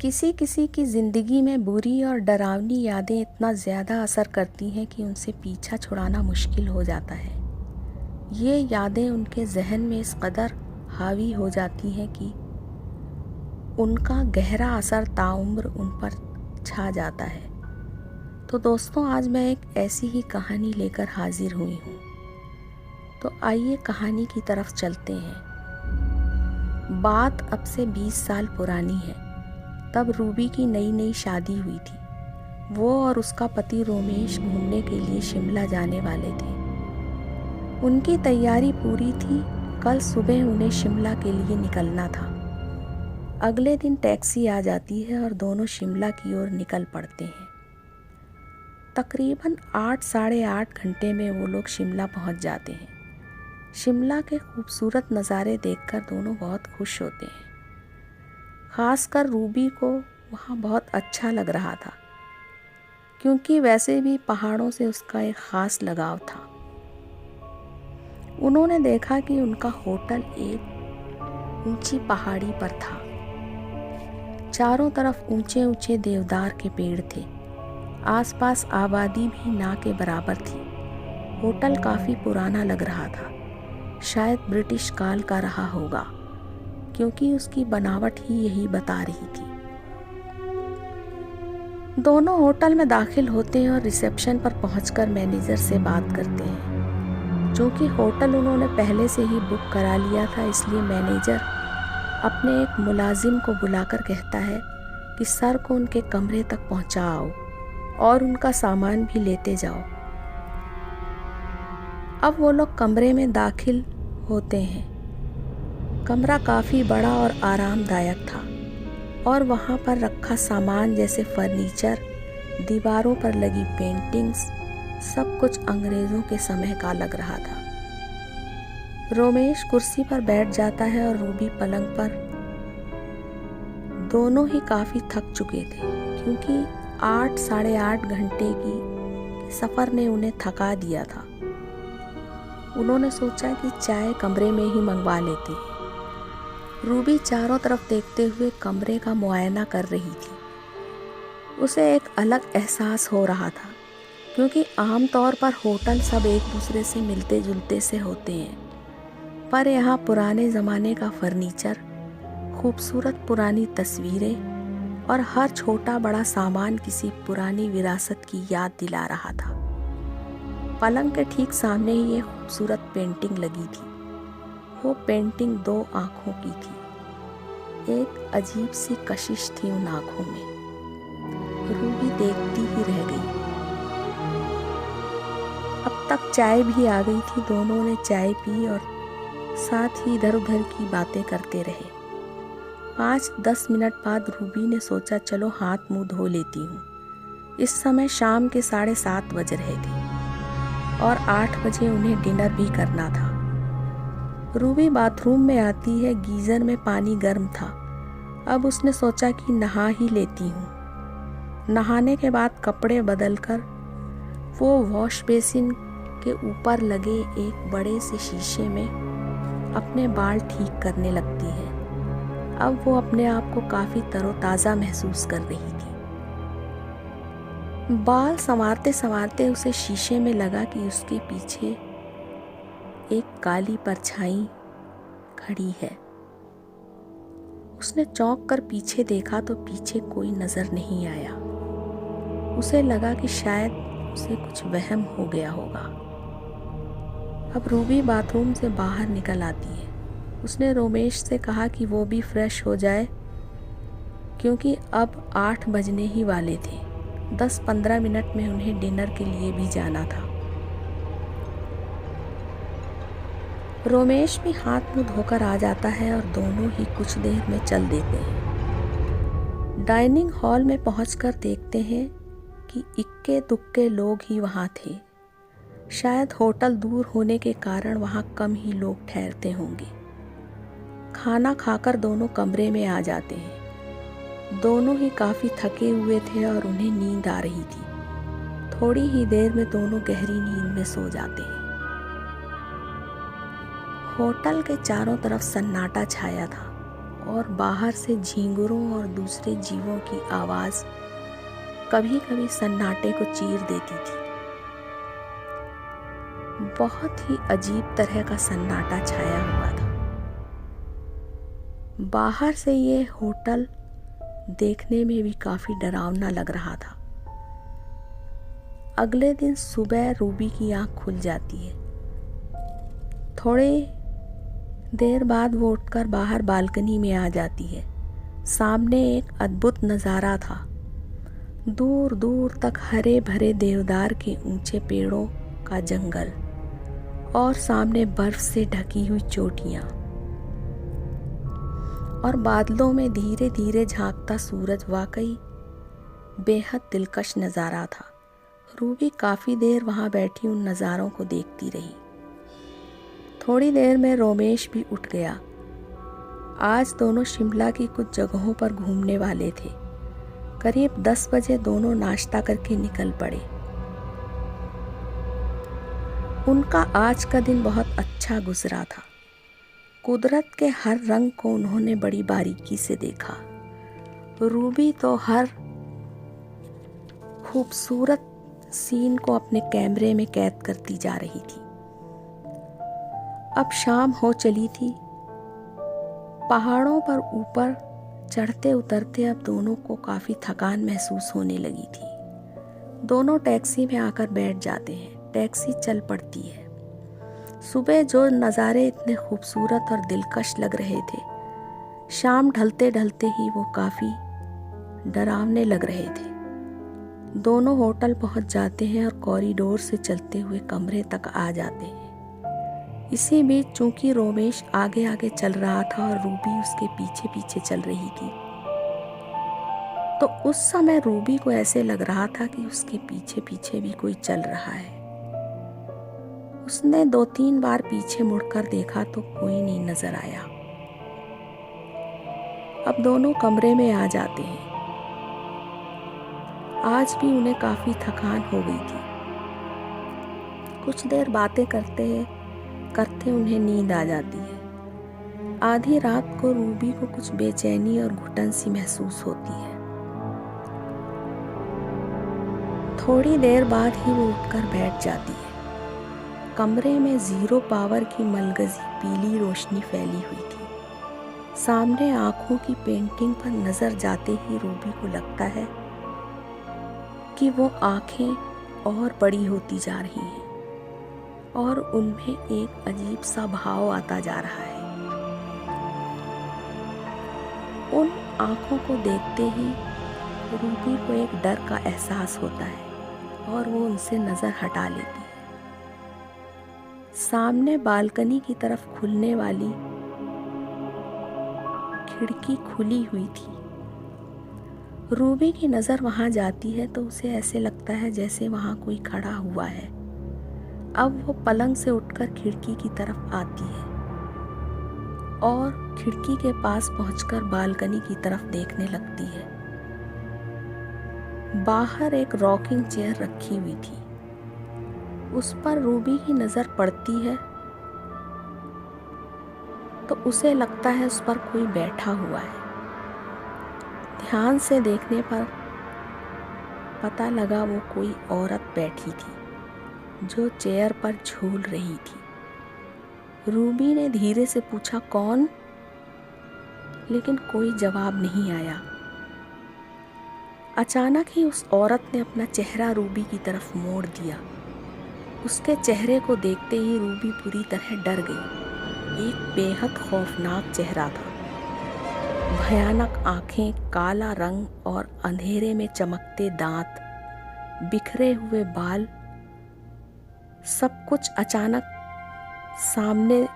किसी किसी की ज़िंदगी में बुरी और डरावनी यादें इतना ज़्यादा असर करती हैं कि उनसे पीछा छुड़ाना मुश्किल हो जाता है। ये यादें उनके ज़हन में इस कदर हावी हो जाती हैं कि उनका गहरा असर ताउम्र उन पर छा जाता है। तो दोस्तों, आज मैं एक ऐसी ही कहानी लेकर हाजिर हुई हूँ। तो आइए कहानी की तरफ चलते हैं। बात अब से 20 साल पुरानी है। तब रूबी की नई नई शादी हुई थी। वो और उसका पति रोमेश घूमने के लिए शिमला जाने वाले थे। उनकी तैयारी पूरी थी। कल सुबह उन्हें शिमला के लिए निकलना था। अगले दिन टैक्सी आ जाती है और दोनों शिमला की ओर निकल पड़ते हैं। तकरीबन 8 साढ़े 8 घंटे में वो लोग शिमला पहुंच जाते हैं। शिमला के खूबसूरत नज़ारे देखकर दोनों बहुत खुश होते हैं। ख़ासकर रूबी को वहाँ बहुत अच्छा लग रहा था, क्योंकि वैसे भी पहाड़ों से उसका एक ख़ास लगाव था। उन्होंने देखा कि उनका होटल एक ऊंची पहाड़ी पर था। चारों तरफ ऊंचे ऊंचे देवदार के पेड़ थे। आसपास आबादी भी ना के बराबर थी। होटल काफ़ी पुराना लग रहा था। शायद ब्रिटिश काल का रहा होगा, क्योंकि उसकी बनावट ही यही बता रही थी। दोनों होटल में दाखिल होते हैं और रिसेप्शन पर पहुंचकर मैनेजर से बात करते हैं। चूँकि होटल उन्होंने पहले से ही बुक करा लिया था, इसलिए मैनेजर अपने एक मुलाजिम को बुलाकर कहता है कि सर को उनके कमरे तक पहुंचाओ और उनका सामान भी लेते जाओ। अब वो लोग कमरे में दाखिल होते हैं। कमरा काफ़ी बड़ा और आरामदायक था और वहाँ पर रखा सामान जैसे फर्नीचर, दीवारों पर लगी पेंटिंग्स, सब कुछ अंग्रेज़ों के समय का लग रहा था। रोमेश कुर्सी पर बैठ जाता है और रूबी पलंग पर। दोनों ही काफ़ी थक चुके थे, क्योंकि 8 साढ़े 8 घंटे की सफ़र ने उन्हें थका दिया था। उन्होंने सोचा कि चाय कमरे में ही मंगवा लेते हैं। रूबी चारों तरफ देखते हुए कमरे का मुआयना कर रही थी। उसे एक अलग एहसास हो रहा था, क्योंकि आमतौर पर होटल सब एक दूसरे से मिलते जुलते से होते हैं, पर यहाँ पुराने ज़माने का फर्नीचर, खूबसूरत पुरानी तस्वीरें और हर छोटा बड़ा सामान किसी पुरानी विरासत की याद दिला रहा था। पलंग के ठीक सामने ही एक खूबसूरत पेंटिंग लगी थी। वो पेंटिंग 2 आँखों की थी। एक अजीब सी कशिश थी उन आँखों में। रूबी देखती ही रह गई। अब तक चाय भी आ गई थी। दोनों ने चाय पी और साथ ही इधर उधर की बातें करते रहे। 5-10 मिनट बाद रूबी ने सोचा, चलो हाथ मुंह धो लेती हूँ। इस समय शाम के 7:30 बज रहे थे और 8 बजे उन्हें डिनर भी करना था। रूबी बाथरूम में आती है। गीज़र में पानी गर्म था। अब उसने सोचा कि नहा ही लेती हूँ। नहाने के बाद कपड़े बदलकर वो वॉश बेसिन के ऊपर लगे एक बड़े से शीशे में अपने बाल ठीक करने लगती है। अब वो अपने आप को काफ़ी तरोताज़ा महसूस कर रही थी। बाल संवारते संवारते उसे शीशे में लगा कि उसके पीछे एक काली परछाई खड़ी है। उसने चौंक कर पीछे देखा तो पीछे कोई नजर नहीं आया। उसे लगा कि शायद उसे कुछ वहम हो गया होगा। अब रूबी बाथरूम से बाहर निकल आती है। उसने रोमेश से कहा कि वो भी फ्रेश हो जाए, क्योंकि अब 8 बजने ही वाले थे। 10-15 मिनट में उन्हें डिनर के लिए भी जाना था। रोमेश भी हाथ मुंह धोकर आ जाता है और दोनों ही कुछ देर में चल देते हैं। डाइनिंग हॉल में पहुंचकर देखते हैं कि इक्के दुक्के लोग ही वहां थे। शायद होटल दूर होने के कारण वहां कम ही लोग ठहरते होंगे। खाना खाकर दोनों कमरे में आ जाते हैं। दोनों ही काफ़ी थके हुए थे और उन्हें नींद आ रही थी। थोड़ी ही देर में दोनों गहरी नींद में सो जाते हैं। होटल के चारों तरफ सन्नाटा छाया था। और बाहर से झींगुरों और दूसरे जीवों की आवाज़ कभी कभी सन्नाटे को चीर देती थी। बहुत ही अजीब तरह का सन्नाटा छाया हुआ था। बाहर से ये होटल देखने में भी काफ़ी डरावना लग रहा था। अगले दिन सुबह रूबी की आँख खुल जाती है। थोड़ी देर बाद वो उठकर बाहर बालकनी में आ जाती है। सामने एक अद्भुत नज़ारा था। दूर दूर तक हरे भरे देवदार के ऊंचे पेड़ों का जंगल और सामने बर्फ से ढकी हुई चोटियां और बादलों में धीरे धीरे झांकता सूरज वाकई बेहद दिलकश नज़ारा था। रूबी काफ़ी देर वहाँ बैठी उन नज़ारों को देखती रही। थोड़ी देर में रोमेश भी उठ गया। आज दोनों शिमला की कुछ जगहों पर घूमने वाले थे। करीब 10 बजे दोनों नाश्ता करके निकल पड़े। उनका आज का दिन बहुत अच्छा गुजरा था। कुदरत के हर रंग को उन्होंने बड़ी बारीकी से देखा। रूबी तो हर खूबसूरत सीन को अपने कैमरे में कैद करती जा रही थी। अब शाम हो चली थी। पहाड़ों पर ऊपर चढ़ते उतरते अब दोनों को काफ़ी थकान महसूस होने लगी थी। दोनों टैक्सी में आकर बैठ जाते हैं। टैक्सी चल पड़ती है। सुबह जो नज़ारे इतने खूबसूरत और दिलकश लग रहे थे, शाम ढलते ढलते ही वो काफ़ी डरावने लग रहे थे। दोनों होटल पहुंच जाते हैं और कॉरिडोर से चलते हुए कमरे तक आ जाते हैं। इसी बीच चूंकि रोमेश आगे आगे चल रहा था और रूबी उसके पीछे पीछे चल रही थी, तो उस समय रूबी को ऐसे लग रहा था कि उसके पीछे पीछे भी कोई चल रहा है। उसने 2-3 बार पीछे मुड़कर देखा तो कोई नहीं नजर आया। अब दोनों कमरे में आ जाते हैं। आज भी उन्हें काफी थकान हो गई थी। कुछ देर बातें करते उन्हें नींद आ जाती है। आधी रात को रूबी को कुछ बेचैनी और घुटन सी महसूस होती है। थोड़ी देर बाद ही वो उठकर बैठ जाती है। कमरे में 0 पावर की मलगजी पीली रोशनी फैली हुई थी। सामने आंखों की पेंटिंग पर नजर जाते ही रूबी को लगता है कि वो आंखें और बड़ी होती जा रही हैं और उनमें एक अजीब सा भाव आता जा रहा है। उन आंखों को देखते ही रूबी को एक डर का एहसास होता है और वो उनसे नजर हटा लेती है। सामने बालकनी की तरफ खुलने वाली खिड़की खुली हुई थी। रूबी की नजर वहां जाती है तो उसे ऐसे लगता है जैसे वहां कोई खड़ा हुआ है। अब वो पलंग से उठकर खिड़की की तरफ आती है और खिड़की के पास पहुंचकर बालकनी की तरफ देखने लगती है। बाहर एक रॉकिंग चेयर रखी हुई थी। उस पर रूबी की नजर पड़ती है तो उसे लगता है उस पर कोई बैठा हुआ है। ध्यान से देखने पर पता लगा वो कोई औरत बैठी थी जो चेयर पर झूल रही थी। रूबी ने धीरे से पूछा, कौन? लेकिन कोई जवाब नहीं आया। अचानक ही उस औरत ने अपना चेहरा रूबी की तरफ मोड़ दिया। उसके चेहरे को देखते ही रूबी पूरी तरह डर गई। एक बेहद खौफनाक चेहरा था। भयानक आंखें, काला रंग और अंधेरे में चमकते दांत, बिखरे हुए बाल, सब कुछ अचानक सामने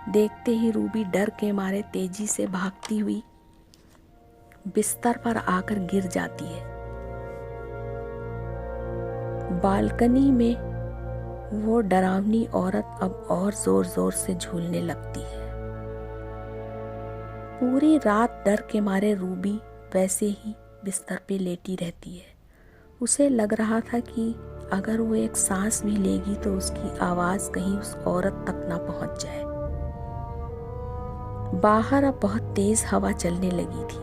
देखते ही रूबी डर के मारे तेजी से भागती हुई बिस्तर पर आकर गिर जाती है। बालकनी में वो डरावनी औरत अब और जोर जोर से झूलने लगती है। पूरी रात डर के मारे रूबी वैसे ही बिस्तर पे लेटी रहती है। उसे लग रहा था कि अगर वो एक सांस भी लेगी तो उसकी आवाज़ कहीं उस औरत तक ना पहुंच जाए। बाहर अब बहुत तेज हवा चलने लगी थी,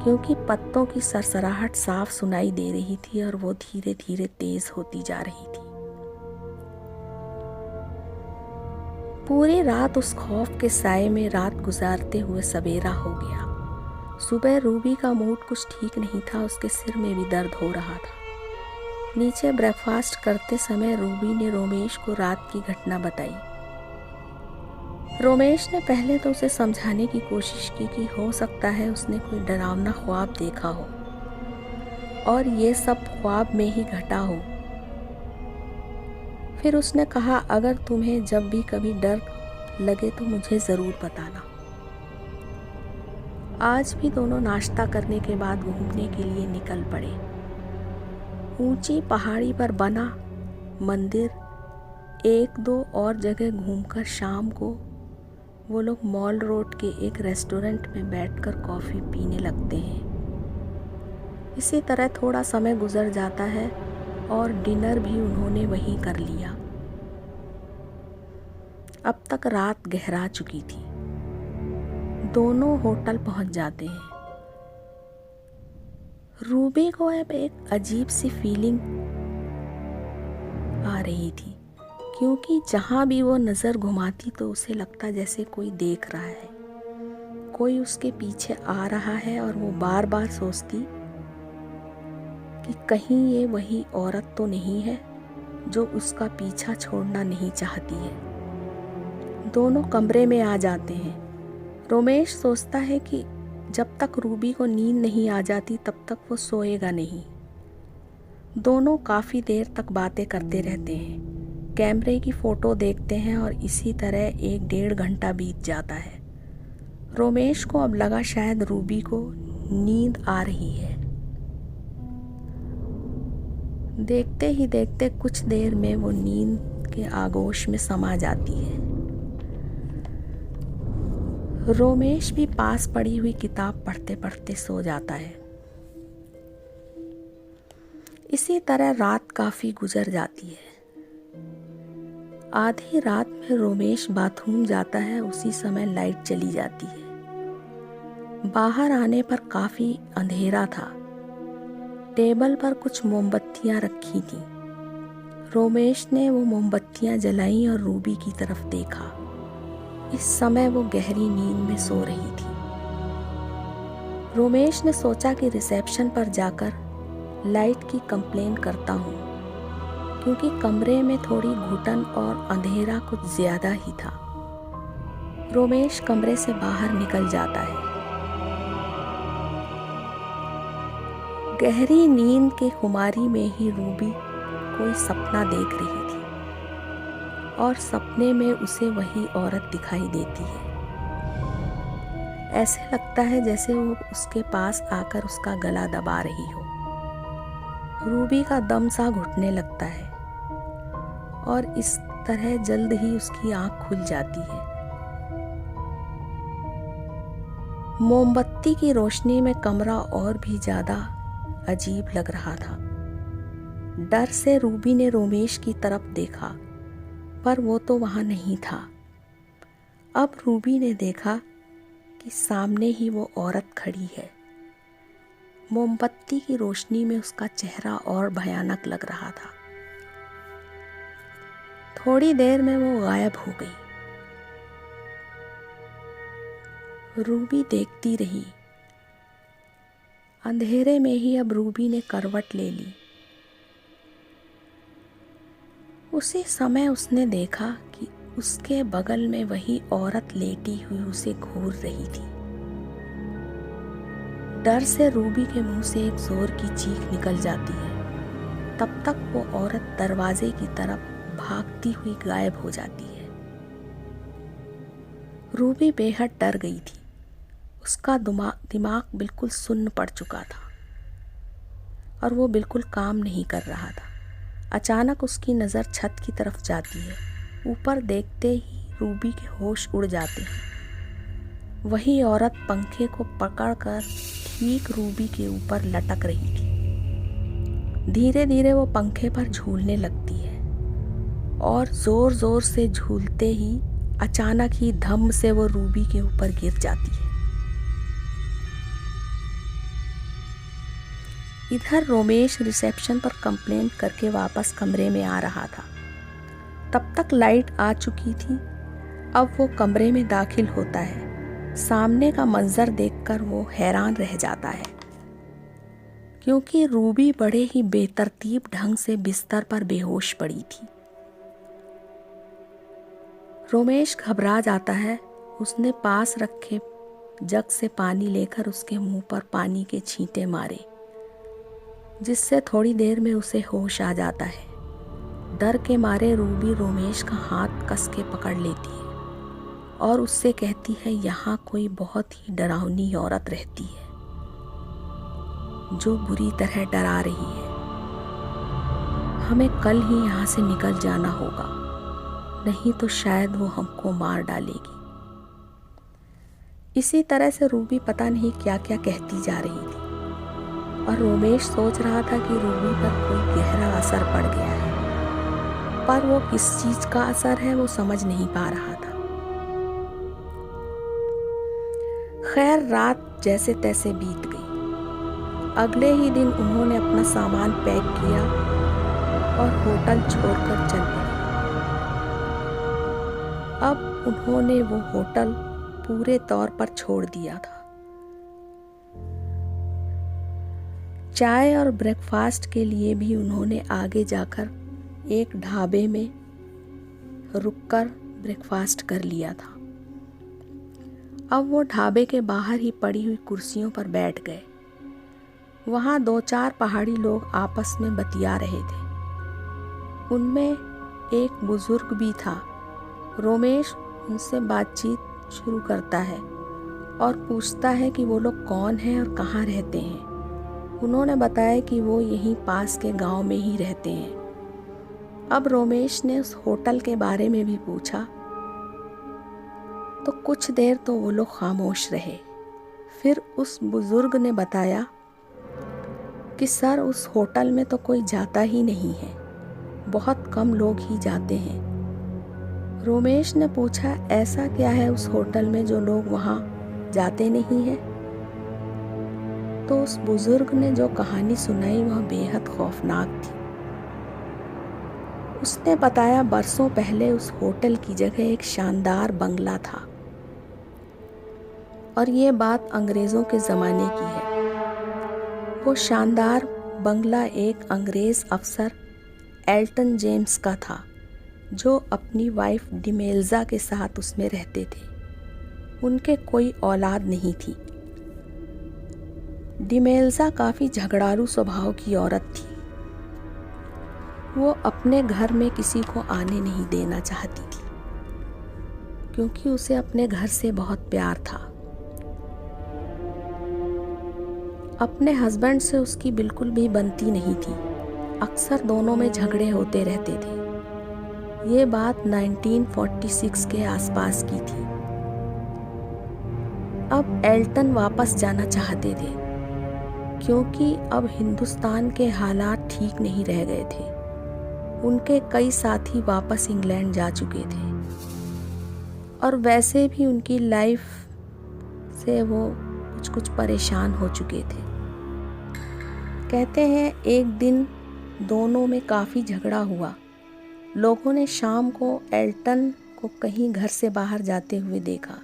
क्योंकि पत्तों की सरसराहट साफ सुनाई दे रही थी और वो धीरे धीरे तेज होती जा रही थी। पूरी रात उस खौफ के साए में रात गुजारते हुए सवेरा हो गया। सुबह रूबी का मूड कुछ ठीक नहीं था, उसके सिर में भी दर्द हो रहा था। नीचे ब्रेकफास्ट करते समय रूबी ने रोमेश को रात की घटना बताई। रोमेश ने पहले तो उसे समझाने की कोशिश की कि हो सकता है उसने कोई डरावना ख्वाब देखा हो और ये सब ख्वाब में ही घटा हो। फिर उसने कहा, अगर तुम्हें जब भी कभी डर लगे तो मुझे ज़रूर बताना। आज भी दोनों नाश्ता करने के बाद घूमने के लिए निकल पड़े। ऊंची पहाड़ी पर बना मंदिर, एक दो और जगह घूमकर शाम को वो लोग मॉल रोड के एक रेस्टोरेंट में बैठकर कॉफ़ी पीने लगते हैं। इसी तरह थोड़ा समय गुजर जाता है और डिनर भी उन्होंने वहीं कर लिया। अब तक रात गहरा चुकी थी। दोनों होटल पहुंच जाते हैं। रूबी को अब एक अजीब सी फीलिंग आ रही थी, क्योंकि जहाँ भी वो नज़र घुमाती तो उसे लगता जैसे कोई देख रहा है, कोई उसके पीछे आ रहा है। और वो बार बार सोचती कि कहीं ये वही औरत तो नहीं है जो उसका पीछा छोड़ना नहीं चाहती है। दोनों कमरे में आ जाते हैं। रोमेश सोचता है कि जब तक रूबी को नींद नहीं आ जाती तब तक वो सोएगा नहीं। दोनों काफ़ी देर तक बातें करते रहते हैं, कैमरे की फ़ोटो देखते हैं और इसी तरह 1-1.5 घंटा बीत जाता है। रोमेश को अब लगा शायद रूबी को नींद आ रही है। देखते ही देखते कुछ देर में वो नींद के आगोश में समा जाती है। रोमेश भी पास पड़ी हुई किताब पढ़ते पढ़ते सो जाता है। इसी तरह रात काफ़ी गुजर जाती है। आधी रात में रोमेश बाथरूम जाता है, उसी समय लाइट चली जाती है। बाहर आने पर काफ़ी अंधेरा था। टेबल पर कुछ मोमबत्तियां रखी थीं। रोमेश ने वो मोमबत्तियां जलाईं और रूबी की तरफ देखा। इस समय वो गहरी नींद में सो रही थी। रोमेश ने सोचा कि रिसेप्शन पर जाकर लाइट की कंप्लेन करता हूँ, क्योंकि कमरे में थोड़ी घुटन और अंधेरा कुछ ज़्यादा ही था। रोमेश कमरे से बाहर निकल जाता है। गहरी नींद के खुमारी में ही रूबी कोई सपना देख रही थी और सपने में उसे वही औरत दिखाई देती है। ऐसे लगता है जैसे वो उसके पास आकर उसका गला दबा रही हो। रूबी का दम सा घुटने लगता है और इस तरह जल्द ही उसकी आंख खुल जाती है। मोमबत्ती की रोशनी में कमरा और भी ज्यादा अजीब लग रहा था। डर से रूबी ने रोमेश की तरफ देखा, पर वो तो वहां नहीं था। अब रूबी ने देखा कि सामने ही वो औरत खड़ी है। मोमबत्ती की रोशनी में उसका चेहरा और भयानक लग रहा था। थोड़ी देर में वो गायब हो गई। रूबी देखती रही। अंधेरे में ही अब रूबी ने करवट ले ली। उसी समय उसने देखा कि उसके बगल में वही औरत लेटी हुई उसे घूर रही थी। डर से रूबी के मुंह से एक जोर की चीख निकल जाती है। तब तक वो औरत दरवाजे की तरफ भागती हुई गायब हो जाती है। रूबी बेहद डर गई थी। उसका दिमाग बिल्कुल सुन्न पड़ चुका था और वो बिल्कुल काम नहीं कर रहा था। अचानक उसकी नज़र छत की तरफ जाती है। ऊपर देखते ही रूबी के होश उड़ जाते हैं। वही औरत पंखे को पकड़कर ठीक रूबी के ऊपर लटक रही थी। धीरे धीरे वो पंखे पर झूलने लगती है और ज़ोर ज़ोर से झूलते ही अचानक ही धम से वो रूबी के ऊपर गिर जाती है। इधर रोमेश रिसेप्शन पर कंप्लेंट करके वापस कमरे में आ रहा था। तब तक लाइट आ चुकी थी। अब वो कमरे में दाखिल होता है। सामने का मंजर देखकर वो हैरान रह जाता है, क्योंकि रूबी बड़े ही बेतरतीब ढंग से बिस्तर पर बेहोश पड़ी थी। रोमेश घबरा जाता है। उसने पास रखे जग से पानी लेकर उसके मुंह पर पानी के छींटे मारे, जिससे थोड़ी देर में उसे होश आ जाता है। डर के मारे रूबी रोमेश का हाथ कस के पकड़ लेती है और उससे कहती है, यहाँ कोई बहुत ही डरावनी औरत रहती है जो बुरी तरह डरा रही है। हमें कल ही यहाँ से निकल जाना होगा, नहीं तो शायद वो हमको मार डालेगी। इसी तरह से रूबी पता नहीं क्या क्या कहती जा रही थी और रोमेश सोच रहा था कि रूबी पर कोई गहरा असर पड़ गया है, पर वो किस चीज का असर है वो समझ नहीं पा रहा था। खैर, रात जैसे तैसे बीत गई। अगले ही दिन उन्होंने अपना सामान पैक किया और होटल छोड़कर चल पड़े। अब उन्होंने वो होटल पूरे तौर पर छोड़ दिया था। चाय और ब्रेकफास्ट के लिए भी उन्होंने आगे जाकर एक ढाबे में रुककर ब्रेकफास्ट कर लिया था। अब वो ढाबे के बाहर ही पड़ी हुई कुर्सियों पर बैठ गए। वहाँ 2-4 पहाड़ी लोग आपस में बतिया रहे थे। उनमें एक बुजुर्ग भी था। रोमेश उनसे बातचीत शुरू करता है और पूछता है कि वो लोग कौन हैं और कहाँ रहते हैं। उन्होंने बताया कि वो यहीं पास के गांव में ही रहते हैं। अब रोमेश ने उस होटल के बारे में भी पूछा तो कुछ देर तो वो लोग खामोश रहे। फिर उस बुजुर्ग ने बताया कि सर, उस होटल में तो कोई जाता ही नहीं है, बहुत कम लोग ही जाते हैं। रोमेश ने पूछा, ऐसा क्या है उस होटल में जो लोग वहाँ जाते नहीं हैं? तो उस बुजुर्ग ने जो कहानी सुनाई वह बेहद खौफनाक थी। उसने बताया, बरसों पहले उस होटल की जगह एक शानदार बंगला था और ये बात अंग्रेज़ों के ज़माने की है। वो शानदार बंगला एक अंग्रेज़ अफसर एल्टन जेम्स का था, जो अपनी वाइफ डिमेल्जा के साथ उसमें रहते थे। उनके कोई औलाद नहीं थी। डिमेल्जा काफ़ी झगड़ालू स्वभाव की औरत थी। वो अपने घर में किसी को आने नहीं देना चाहती थी, क्योंकि उसे अपने घर से बहुत प्यार था। अपने हस्बैंड से उसकी बिल्कुल भी बनती नहीं थी। अक्सर दोनों में झगड़े होते रहते थे। ये बात 1946 के आसपास की थी। अब एल्टन वापस जाना चाहते थे, क्योंकि अब हिंदुस्तान के हालात ठीक नहीं रह गए थे। उनके कई साथी वापस इंग्लैंड जा चुके थे और वैसे भी उनकी लाइफ से वो कुछ परेशान हो चुके थे। कहते हैं एक दिन दोनों में काफ़ी झगड़ा हुआ। लोगों ने शाम को एल्टन को कहीं घर से बाहर जाते हुए देखा।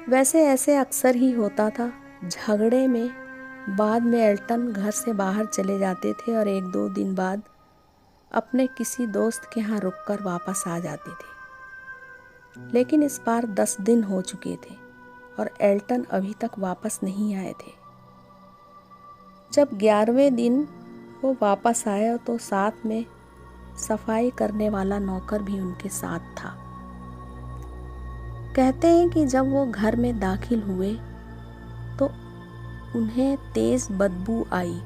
वैसे ऐसे अक्सर ही होता था। झगड़े में बाद में एल्टन घर से बाहर चले जाते थे और 1-2 दिन बाद अपने किसी दोस्त के यहाँ रुककर वापस आ जाते थे। लेकिन इस बार 10 दिन हो चुके थे और एल्टन अभी तक वापस नहीं आए थे। जब 11वें दिन वो वापस आए तो साथ में सफाई करने वाला नौकर भी उनके साथ था। कहते हैं कि जब वो घर में दाखिल हुए तो उन्हें तेज बदबू आई।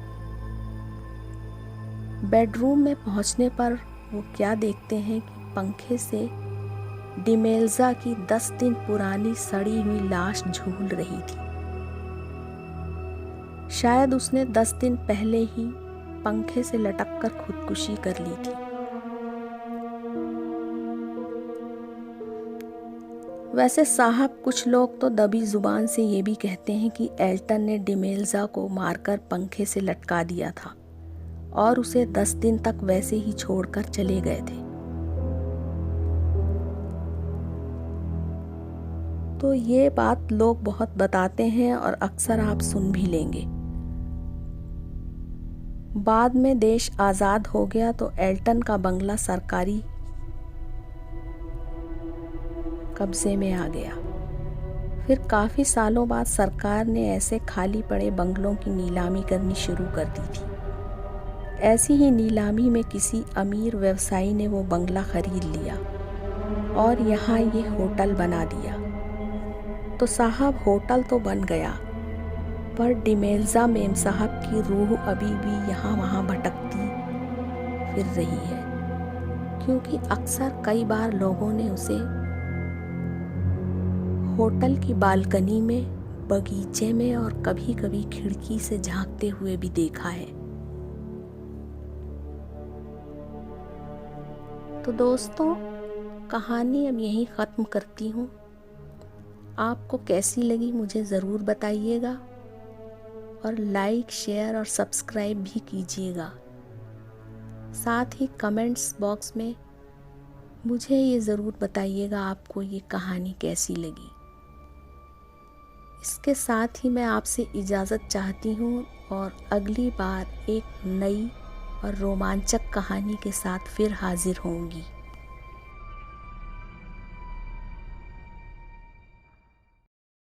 बेडरूम में पहुंचने पर वो क्या देखते हैं कि पंखे से डिमेल्जा की 10 दिन पुरानी सड़ी हुई लाश झूल रही थी। शायद उसने 10 दिन पहले ही पंखे से लटककर खुदकुशी कर ली थी। वैसे साहब कुछ लोग तो दबी जुबान से ये भी कहते हैं कि एल्टन ने डिमेल्जा को मारकर पंखे से लटका दिया था और उसे 10 दिन तक वैसे ही छोड़कर चले गए थे। तो ये बात लोग बहुत बताते हैं और अक्सर आप सुन भी लेंगे। बाद में देश आज़ाद हो गया तो एल्टन का बंगला सरकारी कब्जे में आ गया। फिर काफ़ी सालों बाद सरकार ने ऐसे खाली पड़े बंगलों की नीलामी करनी शुरू कर दी थी। ऐसी ही नीलामी में किसी अमीर व्यवसायी ने वो बंगला खरीद लिया और यहाँ ये होटल बना दिया। तो साहब होटल तो बन गया, पर डिमेल्जा मेम साहब की रूह अभी भी यहाँ वहाँ भटकती फिर रही है, क्योंकि अक्सर कई बार लोगों ने उसे होटल की बालकनी में, बगीचे में और कभी कभी खिड़की से झांकते हुए भी देखा है। तो दोस्तों, कहानी अब यहीं ख़त्म करती हूँ। आपको कैसी लगी मुझे ज़रूर बताइएगा और लाइक, शेयर और सब्सक्राइब भी कीजिएगा। साथ ही कमेंट्स बॉक्स में मुझे ये ज़रूर बताइएगा आपको ये कहानी कैसी लगी। इसके साथ ही मैं आपसे इजाज़त चाहती हूँ और अगली बार एक नई और रोमांचक कहानी के साथ फिर हाजिर होंगी।